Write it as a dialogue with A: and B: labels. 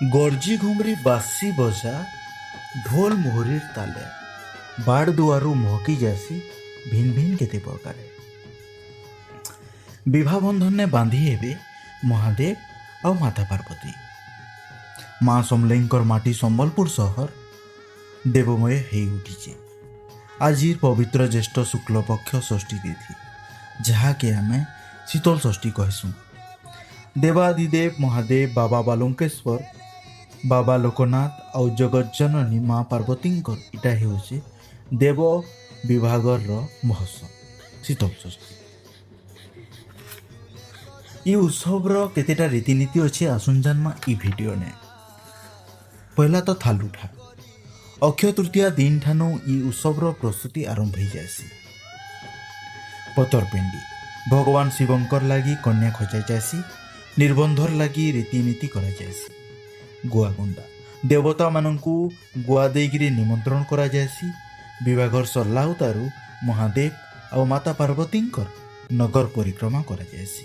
A: ଗର୍ଜି ଘୁମରି ବାସି ବଜା ଢୋଲ ମୋହରିର ତାଲେ ବାଡ଼ ଦୁଆରୁ ମହକି ଯାସି ଭିନ୍ ଭିନ୍ କେତେ ପ୍ରକାରେ ବିବାହ ବନ୍ଧନରେ ବାନ୍ଧି ହେବେ ମହାଦେବ ଆଉ ମାତା ପାର୍ବତୀ। ମା ସମଲେଇଙ୍କର ମାଟି ସମ୍ବଲପୁର ସହର ଦେବମୟ ହେଇ ଉଠିଛି। ଆଜିର ପବିତ୍ର ଜ୍ୟେଷ୍ଠ ଶୁକ୍ଲପକ୍ଷ ଷଷ୍ଠୀ ତିଥି, ଯାହାକି ଆମେ ଶୀତଳ ଷଷ୍ଠୀ କହିସୁଁ। ଦେବାଦିଦେବ ମହାଦେବ ବାବା ବାଲୁଙ୍କେଶ୍ୱର, ବାବା ଲୋକନାଥ ଆଉ ଜଗତଜନନୀ ମା ପାର୍ବତୀଙ୍କର ଇଟା ହେଉଛି ଦେବ ବିଭାଗର ମହୋତ୍ସବ ଶୀତଳ ଷଷ୍ଠୀ। ଇ ଉତ୍ସବର କେତେଟା ରୀତିନୀତି ଅଛି ଆସୁନ୍ ଜାନ୍ମା ଇ ଭିଡ଼ିଓନେ। ପହିଲା ତ ଥାଲ ଉଠା। ଅକ୍ଷୟ ତୃତୀୟା ଦିନ ଠାନୁ ଇ ଉତ୍ସବର ପ୍ରସ୍ତୁତି ଆରମ୍ଭ ହେଇଯାଏସି। ପତରପେଣ୍ଡି ଭଗବାନ ଶିବଙ୍କର ଲାଗି କନ୍ୟା ଖୋଜା ଯାଏସି। ନିର୍ବନ୍ଧର ଲାଗି ରୀତିନୀତି କରାଯାଏସି। ଗୁଆଗୁଣ୍ଡା ଦେବତାମାନଙ୍କୁ ଗୁଆ ଦେଇକିରି ନିମନ୍ତ୍ରଣ କରାଯାଏସି। ବିବାହର ସରିଲା ଉତାରୁ ମହାଦେବ ଆଉ ମାତା ପାର୍ବତୀଙ୍କର ନଗର ପରିକ୍ରମା କରାଯାଏସି।